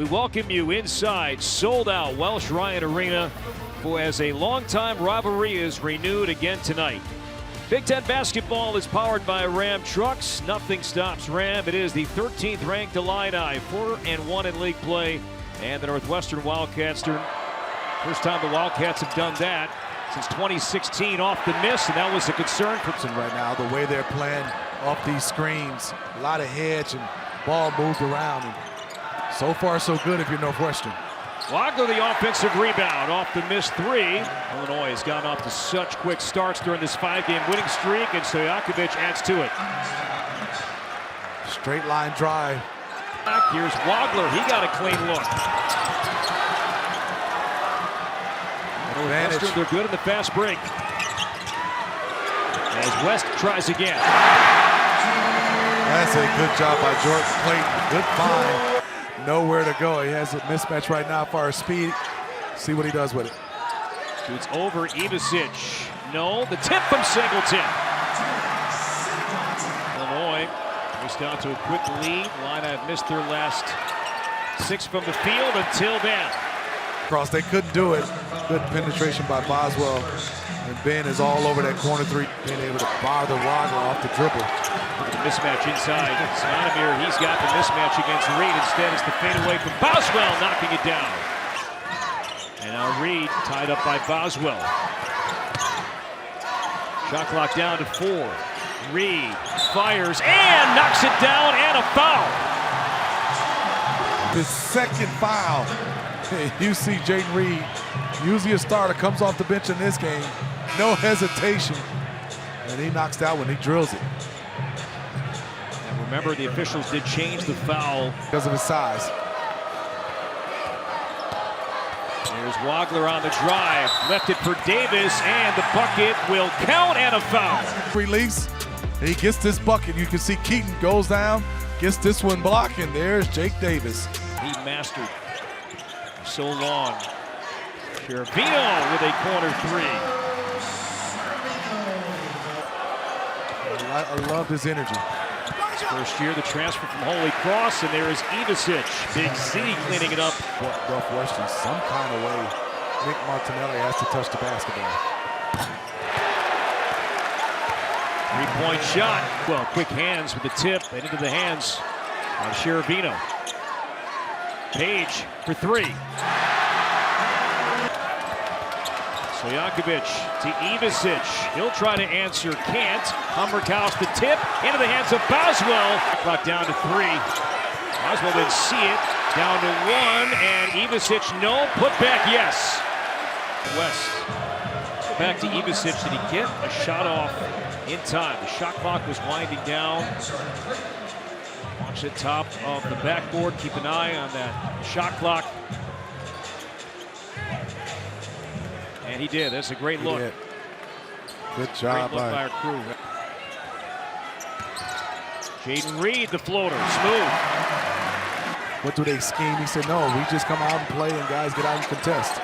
We welcome you inside sold-out Welsh Ryan Arena as a longtime rivalry is renewed again tonight. Big Ten basketball is powered by Ram Trucks. Nothing stops Ram. It is the 13th ranked Illini, 4-1 in league play, and the Northwestern Wildcats. First time the Wildcats have done that since 2016 off the miss, and that was a concern for them right now. The way they're playing off these screens, a lot of hedge and ball moved around. And so far, so good if you're Northwestern. Wagler the offensive rebound off the missed three. Illinois has gone off to such quick starts during this 5-game winning streak, and Stojakovic adds to it. Straight line drive. Here's Wagler. He got a clean look. Northwestern, they're good in the fast break. As West tries again. That's a good job by Jordan Clayton. Good find. Nowhere to go. He has a mismatch right now for our speed. See what he does with it. Shoots over Ivasic. No, the tip from Singleton. Illinois goes down to a quick lead. Illini have missed their last 6 from the field until then. Cross, they couldn't do it. Good penetration by Boswell. And Ben is all over that corner three, being able to bother Wagner off the dribble. Look at the mismatch inside. Svanamir, he's got the mismatch against Reed. Instead, it's the fadeaway from Boswell, knocking it down. And now Reed tied up by Boswell. Shot clock down to 4. Reed fires and knocks it down, and a foul. The second foul. You see Jaden Reed, usually a starter, comes off the bench in this game. No hesitation. And he knocks that one, he drills it. And remember, the officials did change the foul because of his size. There's Wagler on the drive. Left it for Davis, and the bucket will count, and a foul. Release, and he gets this bucket. You can see Keaton goes down, gets this one blocked, and there's Jake Davis. He mastered so long. Chervino with a corner three. I love his energy. His first year, the transfer from Holy Cross, and there is Ivasic. Big C cleaning it up. Northwestern, some kind of way, Nick Martinelli has to touch the basketball. 3-point shot. Well, quick hands with the tip and into the hands of Chervino. Page for 3. Stojakovic to Ivasic. He'll try to answer, can't. Humberkaus the tip into the hands of Boswell. Clock down to 3. Boswell didn't see it. Down to 1, and Ivasic, no. Put back, yes. West. Back to Ivasic. Did he get a shot off in time? The shot clock was winding down. Watch the top of the backboard. Keep an eye on that shot clock. And he did. That's a great look. Good job by our crew. Jaden Reed, the floater, smooth. What do they scheme? He said, no, we just come out and play and guys get out and contest.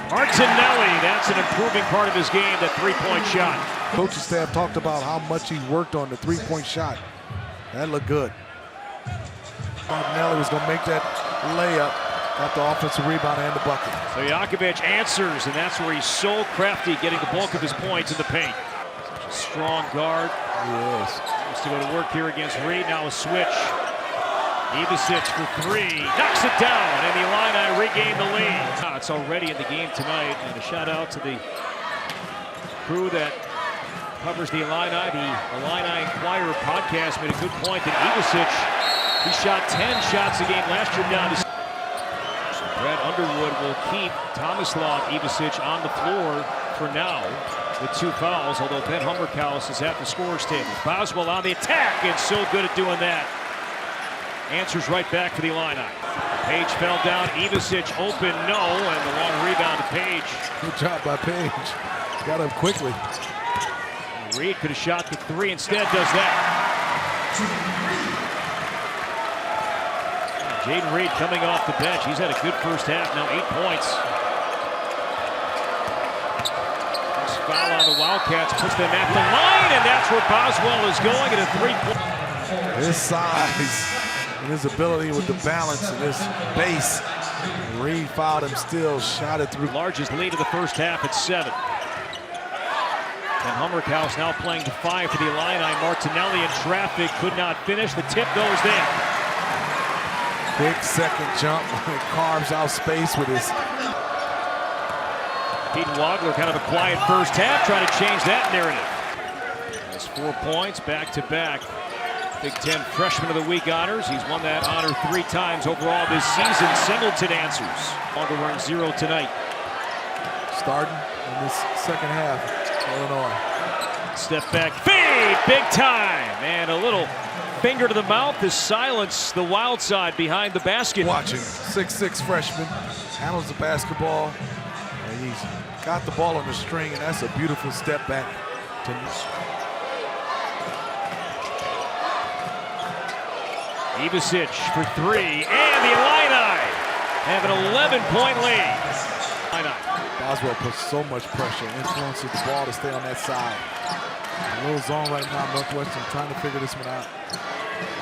Martinelli, that's an improving part of his game, that 3-point shot. Coaching staff talked about how much he worked on the 3-point shot. That looked good. Martinelli was going to make that layup. Got the offensive rebound and the bucket. Stojakovic answers, and that's where he's so crafty, getting the bulk of his points in the paint. Such a strong guard. Yes. Wants to go to work here against Reed. Now a switch. Ivasic for 3. Knocks it down, and the Illini regain the lead. It's already in the game tonight, and a shout out to the crew that covers the Illini. The Illini Inquirer podcast made a good point that Ivasic, he shot 10 shots a game last year down to Brad Underwood will keep Tomislav Ivasic on the floor for now with 2 fouls, although Ben Humberkaus is at the scorer's table. Boswell on the attack, and so good at doing that. Answers right back for the Illini. Page fell down, Ivasic open, no, and the long rebound to Page. Good job by Page. Got up quickly. Reed could have shot the 3, instead does that. Jaden Reed coming off the bench. He's had a good first half, now 8 points. This foul on the Wildcats puts them at the line, and that's where Boswell is going at a 3-point. His size and his ability with the balance and his base. Reed fouled him still, shot it through. Largest lead of the first half at 7. And Hummerkaus now playing the 5 for the Illini. Martinelli in traffic, could not finish. The tip goes there. Big second jump, carves out space with his. Keaton Wagler, kind of a quiet first half, trying to change that narrative. Has 4 points back-to-back. Big Ten Freshman of the Week honors. He's won that honor 3 times overall this season. Singleton answers. Longer run 0 tonight. Starting in this second half, Illinois. Step back, fade, big time, and a little finger to the mouth to silence the wild side behind the basket. Watching, 6'6" freshman, handles the basketball, and he's got the ball on the string, and that's a beautiful step back to Ivasic for 3, and the Illini have an 11-point lead. Boswell puts so much pressure, influences the ball to stay on that side. A little zone right now, Northwestern trying to figure this one out.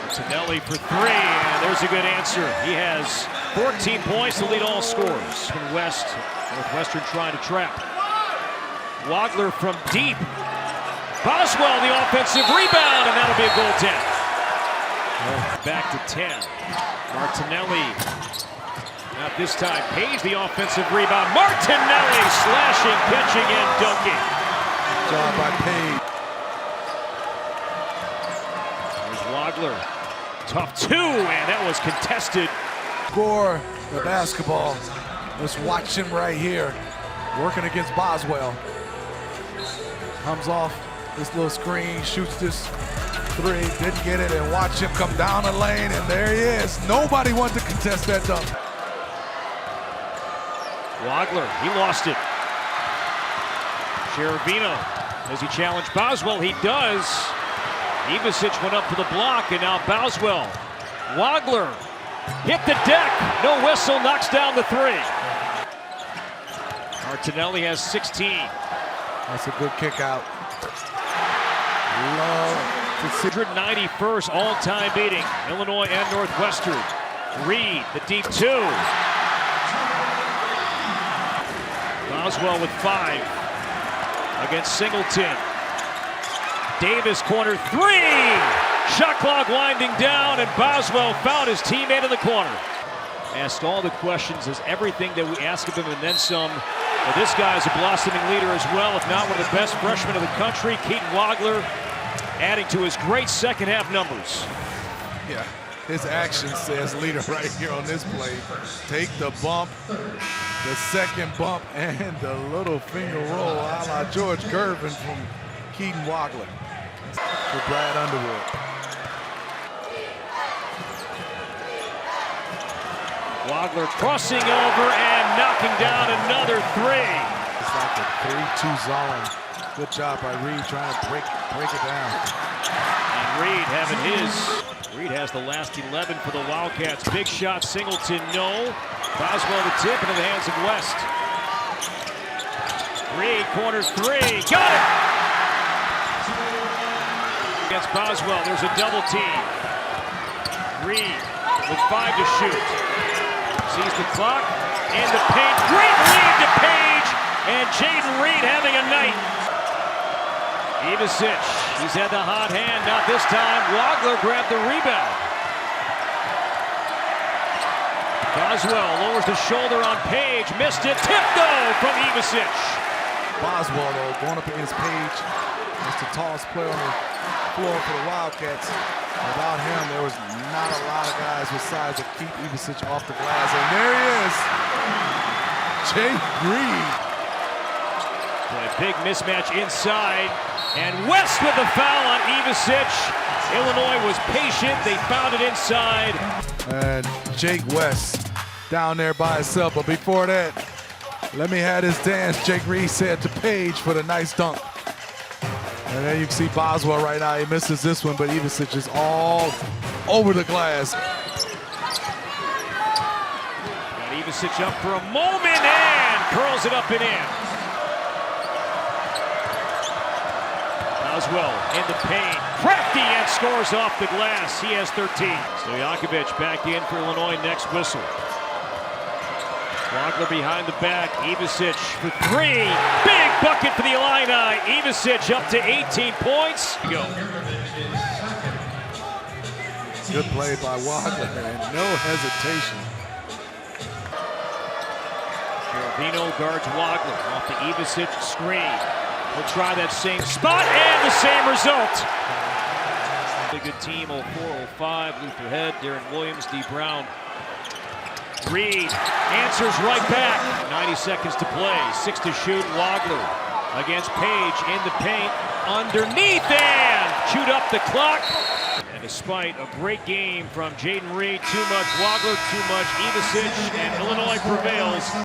Martinelli for 3, and there's a good answer. He has 14 points to lead all scorers. From West, Northwestern trying to trap. Wagler from deep. Boswell the offensive rebound, and that'll be a goaltend. Back to 10. Martinelli. Not this time. Page the offensive rebound. Martinelli slashing, catching, and dunking. Good job by Page. There's Wagler. Tough 2, and that was contested. Score the basketball. Let's watch him right here. Working against Boswell. Comes off this little screen, shoots this 3, didn't get it, and watch him come down the lane, and there he is. Nobody wanted to contest that dunk. Wagler, he lost it. Cherubino, does he challenge Boswell? He does. Ivasic went up for the block, and now Boswell. Wagler hit the deck. No whistle, knocks down the 3. Martinelli has 16. That's a good kick out. Love to see. 191st all-time beating. Illinois and Northwestern. Reed, the deep 2. Boswell with 5 against Singleton. Davis corner 3. Shot clock winding down, and Boswell found his teammate in the corner. Asked all the questions, is everything that we ask of him and then some. But this guy is a blossoming leader as well, if not one of the best freshmen of the country. Keaton Wagler adding to his great second half numbers. Yeah, his action says leader right here on this play. Take the bump, the second bump, and the little finger roll a la George Gervin from Keaton Wagler for Brad Underwood. Wagler crossing over and knocking down another 3. It's like a 3-2 zone. Good job by Reed trying to break it down. And Reed having his. Reed has the last 11 for the Wildcats. Big shot, Singleton, no. Boswell the tip into the hands of West. Reed, corner 3, got it! Against Boswell, there's a double team. Reed with 5 to shoot. Sees the clock, in the paint, great lead to Page, and Jaden Reed having a night. Ivasic, he's had the hot hand, not this time. Wagler grabbed the rebound. Boswell lowers the shoulder on Page, missed it, tip though from Ivasic. Boswell though, going up against Page. That's the tallest player on the floor for the Wildcats. Without him, there was not a lot of guys with size to keep Ivasic off the glass. And there he is, Jake Reed. A big mismatch inside, and West with the foul on Ivasic. Illinois was patient, they found it inside. And Jake West down there by himself, but before that, let me have this dance, Jake Reed said to Page for the nice dunk. And then you can see Boswell right now. He misses this one, but Ivasic is all over the glass. Got Ivasic up for a moment and curls it up and in. Boswell in the paint, crafty and scores off the glass. He has 13. Stojakovic back in for Illinois next whistle. Wagler behind the back. Ivicic for three. Big bucket for the Illini. Ivicic up to 18 points. Go. Good play by Wagler and no hesitation. Vino guards Wagler off the Ivicic screen. He'll try that same spot and the same result. A good team, 04-05. Luther Head, Darren Williams, D. Brown. Reed answers right back. 90 seconds to play. 6 to shoot. Wagler against Page in the paint. Underneath and chewed up the clock. And despite a great game from Jaden Reed, too much Wagler, too much Ivicic, and Illinois prevails.